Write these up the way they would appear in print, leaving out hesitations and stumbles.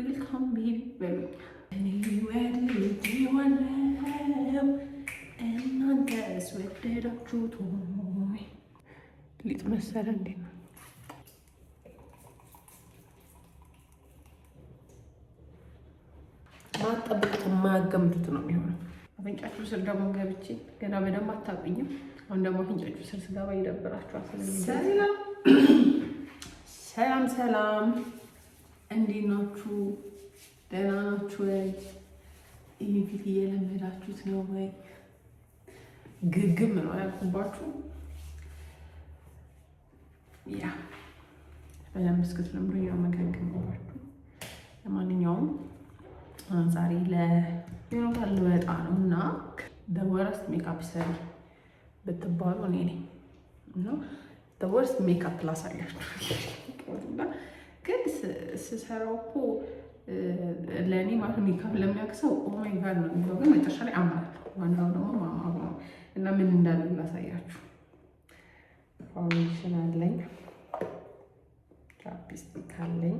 ዌልካም ቤቢ በሉ። እኔ ወድጄዋለሁ እናንተስ ወደዳችሁት ወይ? ሊጥ መሰለ እንዴ ነው? ማጠብቁት የማያገምቱት ነው የሚሆነው። አፍንጫችሁ ስር ደግሞ ገብቼ ገና በደንብ አታውቁኝም። አሁን ደግሞ አፍንጫችሁ ስር ስገባ ይደብራችኋል። ሰላም ሰላም፣ እንዴት ናችሁ? ደህና ናችሁ ወይ? ይህ ፊት እየለመዳችሁት ነው ወይ? ግግም ነው ያልኩባችሁ። ያ በደንብ እስክትለምዱኝ ነው መገግምባችሁ። ለማንኛውም ዛሬ ለዮናታን ልወጣ ነው እና ደወረስት ሜካፕ ሰሪ ብትባሉ እኔ ነኝ እና ደወረስት ሜካፕ ላሳያችሁ። ግን ስሰራው እኮ ለእኔ ማለት ሜካፕ ለሚያክሰው ኦማይ ጋድ ነው የሚለው፣ ግን መጨረሻ ላይ አምራለሁ። ዋናው ደግሞ ማማሩ ነው እና ምን እንዳለ ላሳያችሁ። ፋውንዴሽን አለኝ፣ ቻፕስቲክ አለኝ፣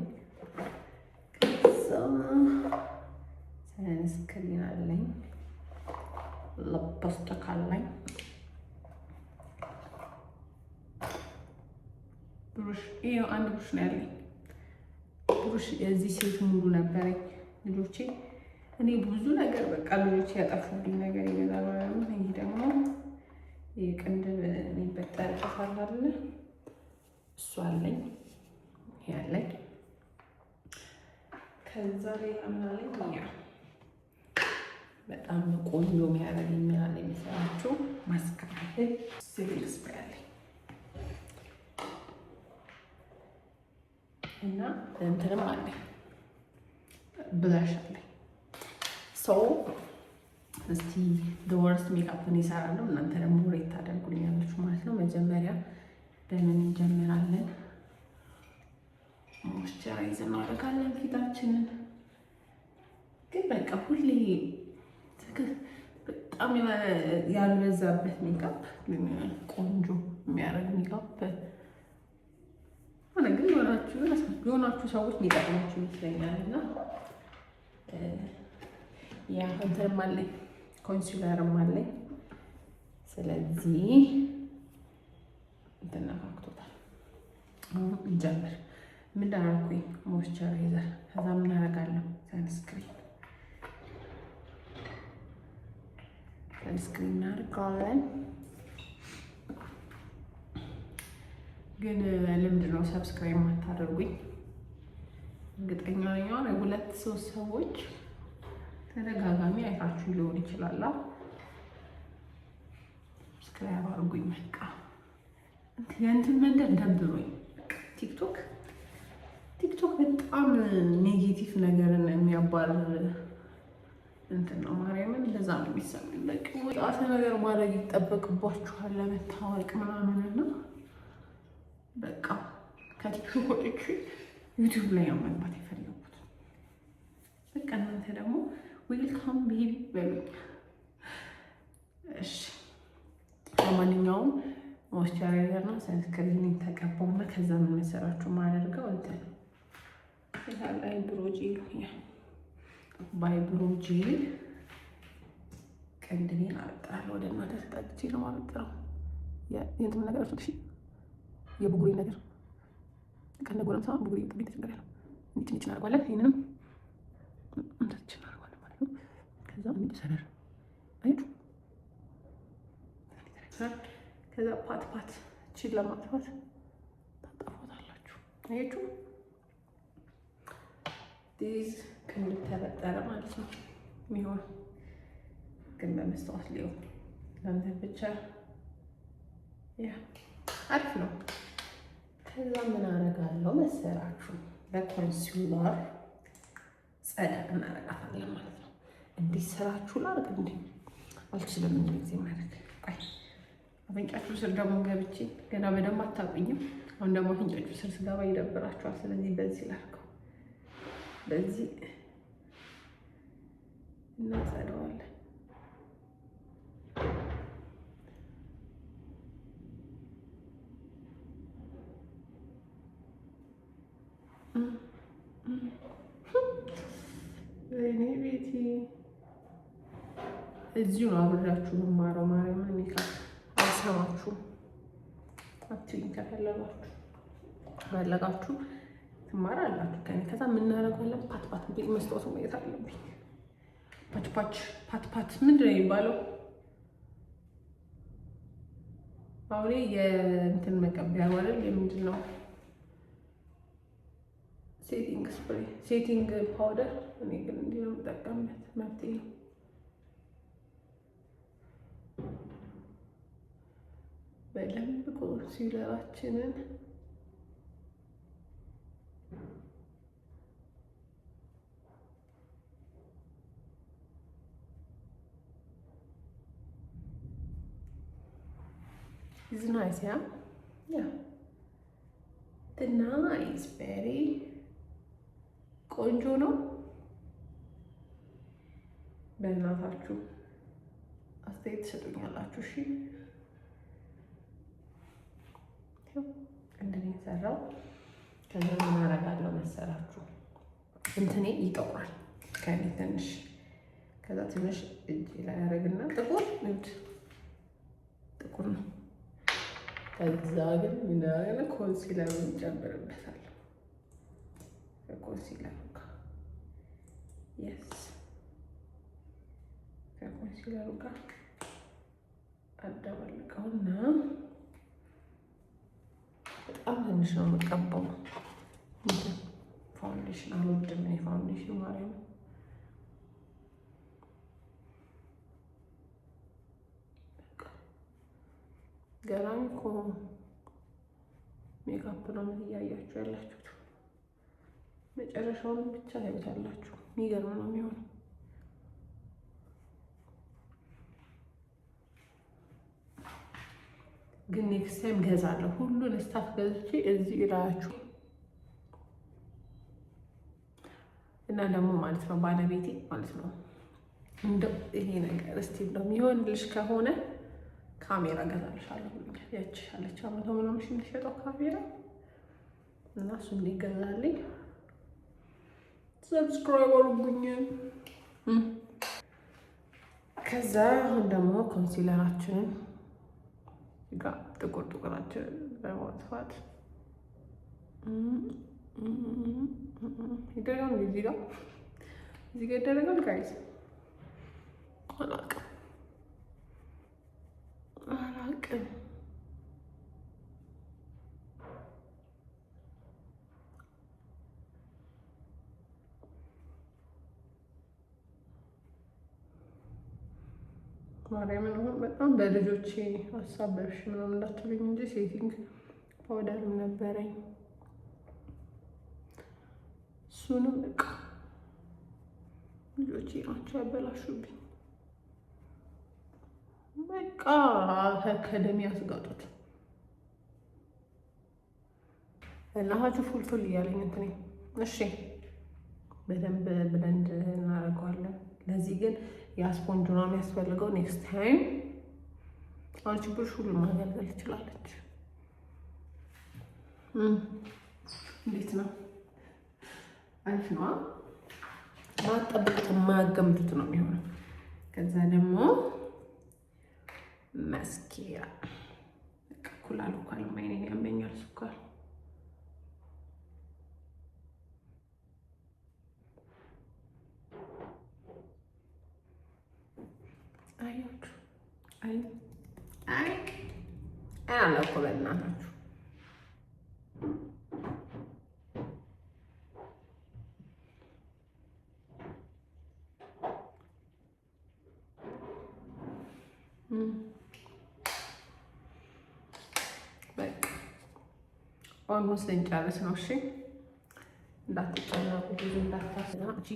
ሰንስክሪን አለኝ፣ ሊፕስቲክ አለኝ፣ ብሩሽ። ይሄው አንድ ብሩሽ ነው ያለኝ። ብሩሽ የዚህ ሴት ሙሉ ነበረኝ። ልጆቼ እኔ ብዙ ነገር በቃ ልጆቼ ያጠፉብኝ ነገር ይበዛል ማለት ነው። ይሄ ደግሞ የቅንድብ የሚበጠርበት አለ አይደል? እሱ አለኝ፣ ይሄ አለኝ። ከዛ ላይ አምናለኝ በጣም ቆንጆ የሚያደርግ የሚያለ የሚሰራቸው ማስካከል ሲቪል ስፕሬይ አለኝ እና እንትንም አለኝ ብላሽ አለኝ። ሰው እስቲ ደወረስት ሜካፕን ይሰራለሁ። እናንተ ደግሞ ሬት ታደርጉልኛላችሁ ማለት ነው። መጀመሪያ በምን እንጀምራለን? ሞይስቸራይዝ እናደርጋለን ፊታችንን። ግን በቃ ሁሌ በጣም ያልበዛበት ሜካፕ ቆንጆ የሚያደርግ ሜካፕ ሆነ ግን የሆናችሁ ሰዎች ሊጠቅማችሁ ይመስለኛል። እና ያ እንትንም አለኝ፣ ኮንሲለርም አለኝ። ስለዚህ እንትናፋክቶታል። አሁን እንጀምር። ምን ዳርኩኝ? ሞይስቸራይዘር፣ ከዛ ምን አደርጋለሁ? ሰንስክሪን እናደርጋለን። ግን ለምንድን ነው ሰብስክራይብ ማታደርጉኝ? እርግጠኛ ነኝ ሁለት ሶስት ሰዎች ተደጋጋሚ አይታችሁ ሊሆን ይችላል። ሰብስክራይብ አድርጉኝ። በቃ እንትን መንደር ደብሮኝ ቲክቶክ በጣም ኔጌቲቭ ነገርን የሚያባርር እንትን ነው። ማርያምን እንደዛ ነው የሚሰማኝ። በቃ ወጣት ነገር ማድረግ ይጠበቅባችኋል ለመታወቅ ምናምን እና በቃ ከቲክቶክ ወጥቼ ዩቲዩብ ላይ ነው መግባት የፈለጉት። በቃ እናንተ ደግሞ ዌልካም ቤቢ በሉኝ። እሺ ለማንኛውም ሞይስቸራይዘር እና ሰንስክሪን ተቀባውና ከዛ ምን መሰራችሁ ማደርገው እንትን አይብሮ ጄል በአይብሮ ጄል ቅንድቤን አበጥራለሁ። ወደ እናንተ ተጠግቼ ነው የማበጥረው። የእንትን ነገር እርሱት የብጉሬ ነገር ከነ ጎረምሳ ብጉሬ ቅቤ ተቸገር ያለው እንዲች እናደርጓለን። ይህንንም እንደች እናደርጓለን ማለት ነው። ከዛ ሰደር አይቱ ከዛ ፓት ቺን ለማጥፋት ታጠፎታላችሁ። አያችሁ ዲዝ ቅንድብ ተበጠረ ማለት ነው የሚሆነው። ግን በመስታወት ሊሆን ለአንተ ብቻ ያ አሪፍ ነው። ከዛ ምን አደርጋለሁ መሰራችሁ? በኮንሲለር ጸዳ እናደርጋታለን ማለት ነው። እንዲህ ስራችሁ ላርግ እንዴ አልችልም እንደዚህ ማለት አይ አፍንጫችሁ ስር ደግሞ ገብቼ ገና በደንብ አታውቁኝም። አሁን ደግሞ አፍንጫችሁ ስር ስገባ ይደብራችኋል። ስለዚህ በዚህ ላድርገው፣ በዚህ እናጸዳዋለን። እኔ ቤቴ እዚሁ ነው አብሬያችሁ የምማረው። ማርያምን ሜካፕ አልሰማችሁም አትይኝ። ከፈለጋችሁ ትማራላችሁ ከእኔ። ከዛ የምናደርገዋለን ፓትፓት መስታወቱ ማየት አለብኝ። ፓትፓት ምንድን ነው የሚባለው? አሁን የእንትን መቀቢያ ማለት የምንድን ነው? ሴቲንግ ስፕሬይ፣ ሴቲንግ ፓውደር። እኔ ግን እንዲህ ነው የምጠቀምበት። መፍትሄ በደንብ ኮንሲለራችንን is nice, yeah? Yeah. The nice, very ቆንጆ ነው። በእናታችሁ አስተያየት ትሰጡኛላችሁ። እሺ እንደዚህ ሰራው። ከዛ ምን አደርጋለሁ መሰላችሁ? እንትኔ ይጠቁራል ከኔ ትንሽ። ከዛ ትንሽ እጅ ላይ ያደርግና ጥቁር ነው። ከዛ ግን ምን አደረገ? ኮንሲለር እንጨምርበታለን። ከኮንሲለር ጋር ከኮንሲለሩ ጋር አደባልቀውና በጣም ትንሽ ነው የምቀባው። ፋውንዴሽን አልወድም እኔ ፋውንዴሽን ማርያም። ገራሚ እኮ ሜካፕ ነው እያያችሁ ያላችሁት። መጨረሻውን ብቻ ታዩታላችሁ። የሚገርም ነው የሚሆነው። ግን ኔክስት ታይም ገዛለሁ። ሁሉን ስታፍ ገዝቼ እዚህ ይላችሁ እና ደግሞ ማለት ነው ባለቤቴ ማለት ነው እንደው ይሄ ነገር እስቲ እንደው የሚሆንልሽ ከሆነ ካሜራ ገዛልሻለሁ ብሎኛል። ያቺ አለች አመቶ ምናምን ሺህ የምትሸጠው ካሜራ እና እሱ እንዲገዛልኝ ሰብስክራይብ አድርጉኝ። ከዛ አሁን ደግሞ ኮንሲለራችንን ጋር ጥቁራችንን በማጥፋት ይደረጋል። እዚህ ጋር ይደረጋል። ጋይዝ አላውቅም ማርያምን። አሁን በጣም በልጆቼ አሳበብሽ ምናምን እንዳትሉኝ እንጂ ሴቲንግ ፓውደርም ነበረኝ። እሱንም በቃ ልጆቼ ናቸው ያበላሹብኝ። በቃ ከደም ያስጋጡት እናታችሁ ፉልፉል እያለኝ እንትኔ። እሺ በደንብ ብለንድ እናደርገዋለን። ለዚህ ግን የስፖንጅ ነው የሚያስፈልገው። ኔክስት ታይም አንቺ ብሩሽ ሁሉ ማገልገል ትችላለች። እንዴት ነው? አሪፍ ነው። ማጠብቁት የማያገምዱት ነው የሚሆነው። ከዛ ደግሞ መስኪያ ኩላሉ ካልማይኔን ያመኛል ስኳር አያችሁ። አይ አላውቅ በእናታችሁ በቃ ኦልሞስት ልንጨርስ ነው። እሺ እንዳትጨናቁ፣ ብዙ እንዳታስና እጂ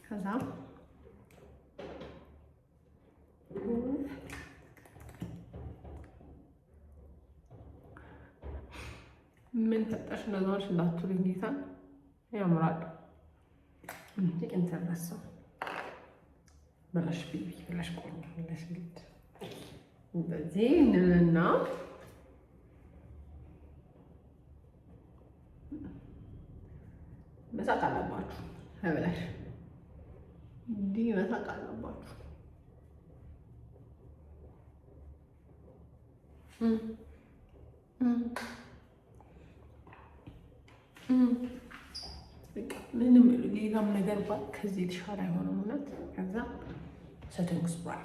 ከዛ ምን ተጠሽ ነገሮች እንዳትሉኝ ጌታ ያምራል። እንዴ እንተረሰው በላሽ ቢቢ በላሽ ቆንጆ በላሽ ግድ እንደዚህ እንልና መሳቅ አለባችሁ። አይበላሽ እንዲህ መሳቅ አለባችሁ። ምንም ሌላም ነገር ባል ከዚህ የተሻለ አይሆንም። እውነት ከዛ ሰቲንግ ስፕራይ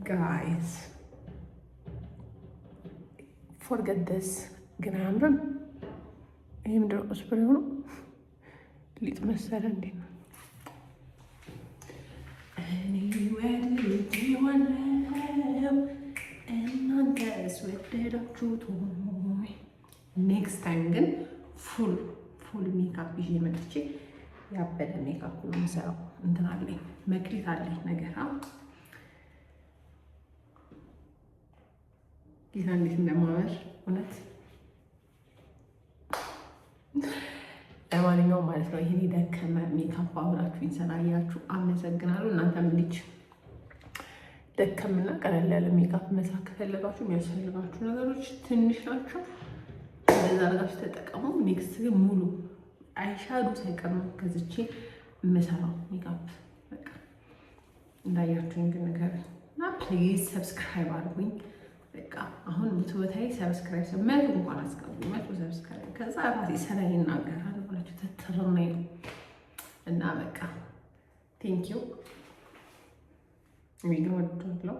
ጋይስ ፎርጌት ዲስ ግን አያምርም። ይህ ምንድን ነው? ስፕሬ ሆኖ ሊጥ መሰለ እንዴ ነው? እኔ ወድጄዋለሁ እናንተስ ወደዳችሁት ሆይ? ኔክስት ታይም ግን ፉል ሜካፕ ይዤ መጥቼ ያበደ ሜካፕ ነው የምሰራው። እንትን አለኝ መክሊት አለኝ ነገር ጌታ እንዴት እንደማመር እውነት። ለማንኛውም ማለት ነው ይሄን ደከመ ሜካፕ አብራችሁኝ ስላያችሁ አመሰግናለሁ። እናንተም ልጅ ደከምና ቀለል ያለ ሜካፕ መስራት ከፈለጋችሁ የሚያስፈልጋችሁ ነገሮች ትንሽ ናቸው። እንደዛ አድርጋችሁ ተጠቀሙ። ኔክስት ግን ሙሉ አይሻዶ ሳይቀር ነው ገዝቼ የምሰራው ሜካፕ። በቃ እንዳያችሁኝ ግን ነገር እና ፕሊዝ ሰብስክራይብ አድርጉኝ። በቃ አሁን ብትወታይ ሰብስክራይብ መቶ እንኳን አስገቡ፣ 100 ሰብስክራይብ። ከዛ ራሴ ሰላይ ይናገራል ብላችሁ ተተረናይ እና በቃ ቴንኪዩ። እኔ ግን ወድጃለሁ።